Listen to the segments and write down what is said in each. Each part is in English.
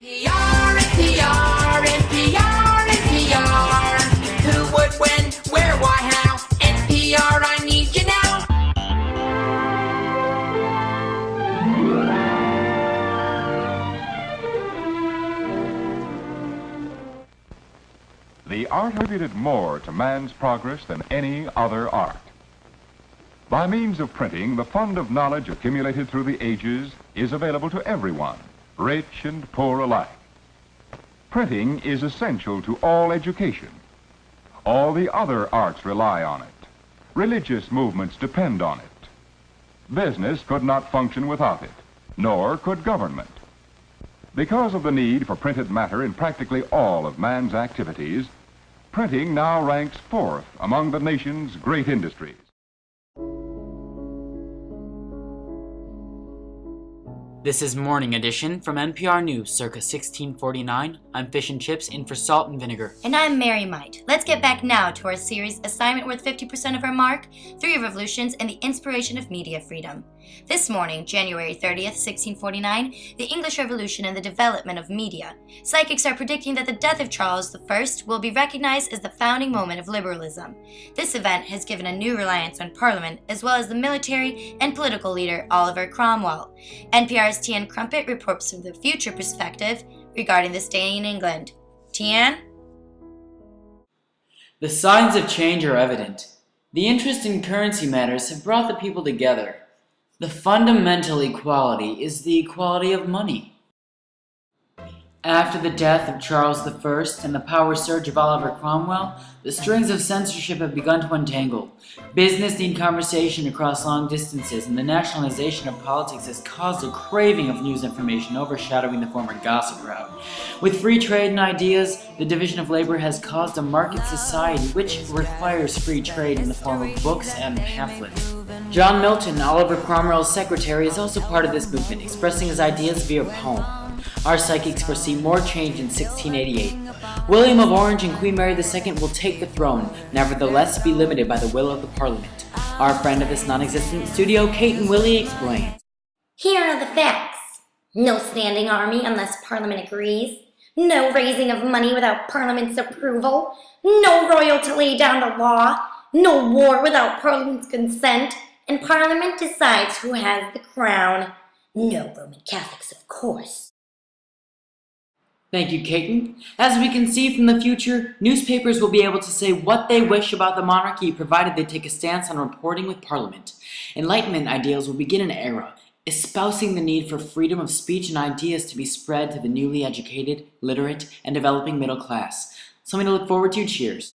NPR, NPR, NPR, NPR. Who, what, when, where, why, how? NPR, I need you now. The art contributed more to man's progress than any other art. By means of printing, the fund of knowledge accumulated through the ages is available to everyone, rich and poor alike. Printing is essential to all education. All the other arts rely on it. Religious movements depend on it. Business could not function without it, nor could government. Because of the need for printed matter in practically all of man's activities, printing now ranks fourth among the nation's great industries. This is Morning Edition from NPR News, circa 1649. I'm Fish and Chips, in for Salt and Vinegar. And I'm Mary Might. Let's get back now to our series, Assignment Worth 50% of Our Mark, 3 Revolutions and the Inspiration of Media Freedom. This morning, January 30th, 1649, the English Revolution and the development of media. Psychics are predicting that the death of Charles I will be recognized as the founding moment of liberalism. This event has given a new reliance on Parliament, as well as the military and political leader Oliver Cromwell. NPR's Tian Crumpet reports from the future perspective regarding this day in England. Tian? The signs of change are evident. The interest in currency matters have brought the people together. The fundamental equality is the equality of money. After the death of Charles I and the power surge of Oliver Cromwell, the strings of censorship have begun to untangle. Business need conversation across long distances, and the nationalization of politics has caused a craving of news information overshadowing the former gossip route. With free trade and ideas, the division of labor has caused a market society which requires free trade in the form of books and pamphlets. John Milton, Oliver Cromwell's secretary, is also part of this movement, expressing his ideas via poem. Our psychics foresee more change in 1688. William of Orange and Queen Mary II will take the throne, nevertheless be limited by the will of the Parliament. Our friend of this non-existent studio, Kate and Willie, explains. Here are the facts. No standing army unless Parliament agrees. No raising of money without Parliament's approval. No royal to lay down the law. No war without Parliament's consent. And Parliament decides who has the crown. No Roman Catholics, of course. Thank you, Caton. As we can see from the future, newspapers will be able to say what they wish about the monarchy provided they take a stance on reporting with Parliament. Enlightenment ideals will begin an era, espousing the need for freedom of speech and ideas to be spread to the newly educated, literate, and developing middle class. Something to look forward to. Cheers.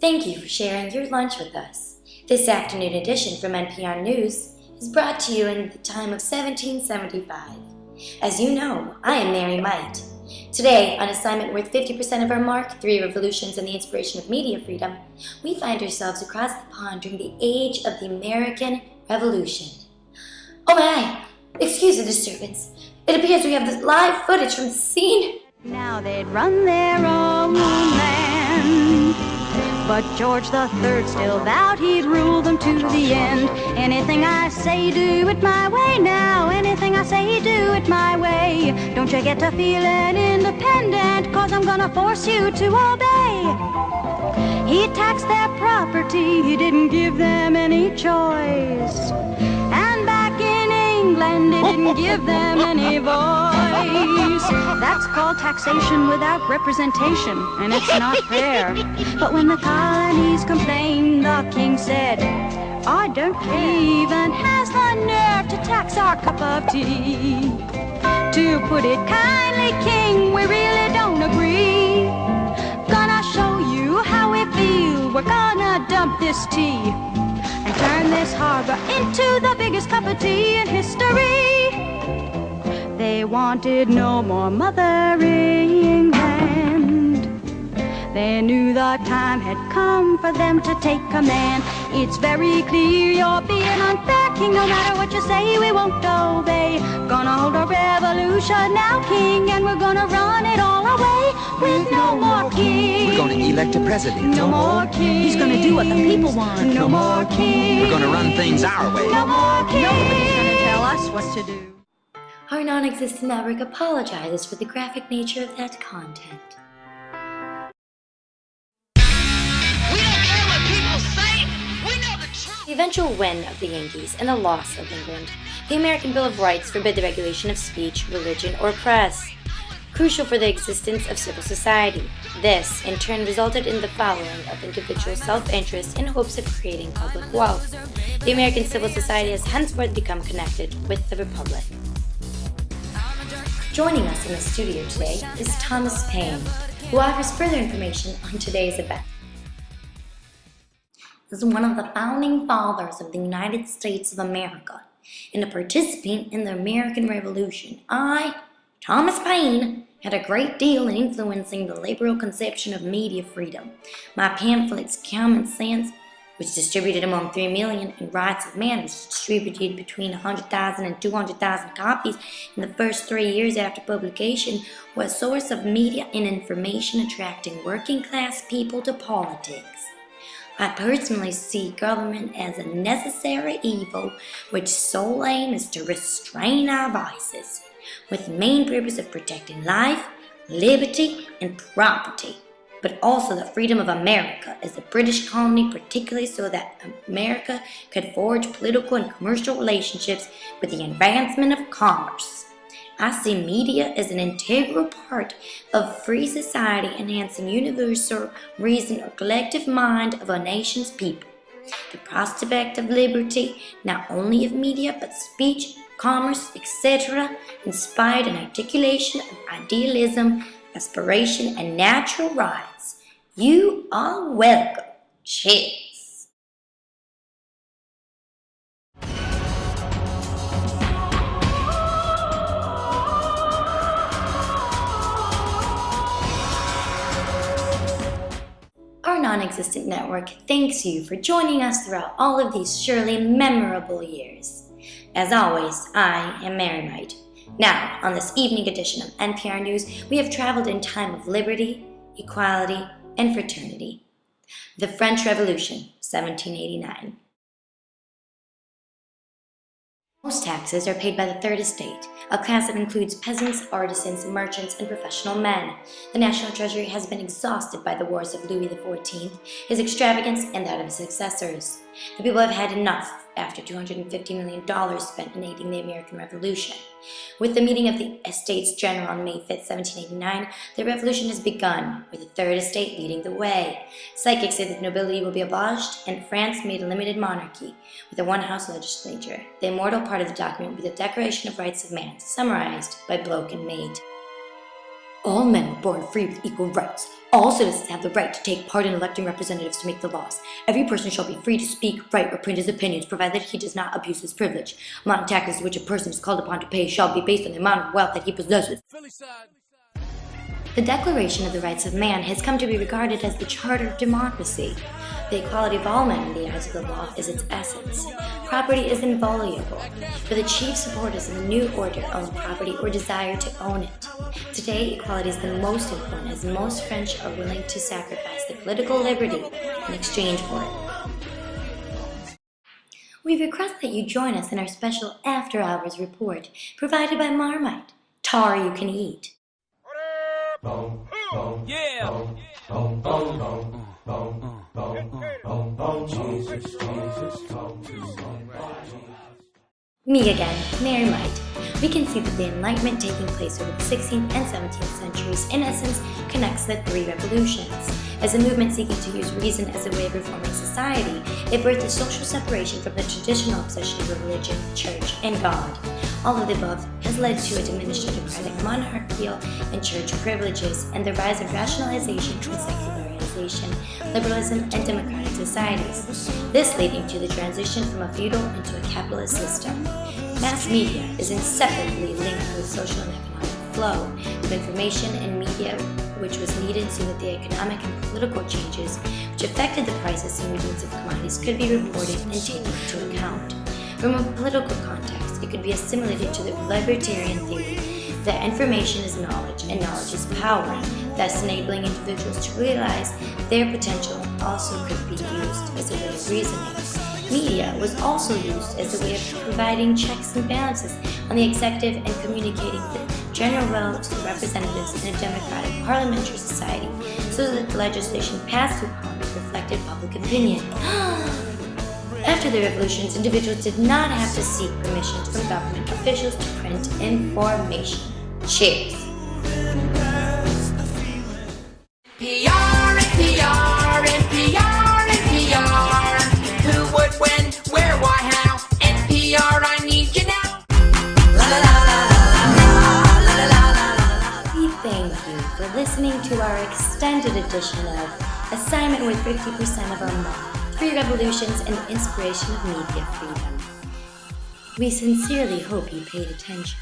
Thank you for sharing your lunch with us. This afternoon edition from NPR News is brought to you in the time of 1775. As you know, I am Mary Might. Today, on Assignment Worth 50% of Our Mark, 3 Revolutions and the Inspiration of Media Freedom, we find ourselves across the pond during the age of the American Revolution. Oh my! Excuse the disturbance. It appears we have this live footage from the scene. Now they'd run their own land, but George III still vowed he'd rule them to the end. Anything I say, do it my way now. Anything I say, do it my way. Don't you get to feeling independent, 'cause I'm gonna force you to obey. He taxed their property, he didn't give them any choice. And back in England, he didn't give them any voice. That's called taxation without representation, and it's not fair. But when the colonies complained, the king said, I don't care. He even has the nerve to tax our cup of tea. To put it kindly, king, we really don't agree. Gonna show you how we feel. We're gonna dump this tea and turn this harbor into the biggest cup of tea in history. They wanted no more Mother England. They knew the time had come for them to take command. It's very clear you're being unfair, King. No matter what you say, we won't obey. Gonna hold a revolution now, King, and we're gonna run it all away with no more king. We're going to elect a president. No more king. He's gonna do what the people want. No more king. We're going to run things our way. No more king. Nobody's gonna tell us what to do. Our non-existent network apologizes for the graphic nature of that content. The eventual win of the Yankees and the loss of England, the American Bill of Rights forbid the regulation of speech, religion, or press, crucial for the existence of civil society. This, in turn, resulted in the following of individual self-interest in hopes of creating public wealth. The American civil society has henceforth become connected with the Republic. Joining us in the studio today is Thomas Paine, who offers further information on today's event. As one of the founding fathers of the United States of America and a participant in the American Revolution, I, Thomas Paine, had a great deal in influencing the liberal conception of media freedom. My pamphlets, Common Sense, which distributed among 3 million, and Rights of Man, which distributed between 100,000 and 200,000 copies in the first 3 years after publication, were a source of media and information attracting working-class people to politics. I personally see government as a necessary evil which sole aim is to restrain our vices, with the main purpose of protecting life, liberty, and property, but also the freedom of America as a British colony, particularly so that America could forge political and commercial relationships with the advancement of commerce. I see media as an integral part of free society, enhancing universal reason or collective mind of a nation's people. The prospect of liberty, not only of media, but speech, commerce, etc., inspired an articulation of idealism, aspiration, and natural rights. You are welcome. Cheers. Our non-existent network thanks you for joining us throughout all of these surely memorable years. As always, I am Mary Knight. Now, on this evening edition of NPR News, we have traveled in time of liberty, equality, and fraternity. The French Revolution, 1789. Most taxes are paid by the Third Estate, a class that includes peasants, artisans, merchants, and professional men. The national treasury has been exhausted by the wars of Louis XIV, his extravagance, and that of his successors. The people have had enough after $250 million spent in aiding the American Revolution. With the meeting of the Estates General on May 5, 1789, the revolution has begun, with the Third Estate leading the way. Psychics say that nobility will be abolished, and France made a limited monarchy, with a one-house legislature. The immortal part of the document will be the Declaration of Rights of Man, summarized by Bloch and Maid. All men were born free with equal rights. All citizens have the right to take part in electing representatives to make the laws. Every person shall be free to speak, write, or print his opinions, provided he does not abuse his privilege. Amount of taxes which a person is called upon to pay shall be based on the amount of wealth that he possesses. The Declaration of the Rights of Man has come to be regarded as the charter of democracy. The equality of all men in the eyes of the law is its essence. Property is inviolable, for the chief supporters of the new order own property or desire to own it. Today, equality is the most important, as most French are willing to sacrifice their political liberty in exchange for it. We request that you join us in our special after-hours report, provided by Marmite, tar you can eat. Yeah. Me again, Mary Might. We can see that the Enlightenment taking place over the 16th and 17th centuries, in essence, connects the three revolutions. As a movement seeking to use reason as a way of reforming society, it birthed a social separation from the traditional obsession of religion, church, and God. All of the above has led to a diminished autocratic monarchical and church privileges and the rise of rationalization and secularization, liberalism, and democratic societies. This leading to the transition from a feudal into a capitalist system. Mass media is inseparably linked with social and economic flow of information and media which was needed so that the economic and political changes which affected the prices and movements of commodities could be reported and taken into account. From a political context, it could be assimilated to the libertarian theory that information is knowledge and knowledge is power, thus enabling individuals to realize their potential also could be used as a way of reasoning. Media was also used as a way of providing checks and balances on the executive and communicating the general will to the representatives in a democratic parliamentary society so that the legislation passed through Parliament reflected public opinion. After the revolutions, individuals did not have to seek permission from government officials to print information. Cheers! NPR, NPR, NPR, NPR. Who, what, when, where, why, how? NPR, I need you now. We thank you for listening to our extended edition of Assignment with 50% of our Mark, 3 Revolutions and the Inspiration of Media Freedom. We sincerely hope you paid attention.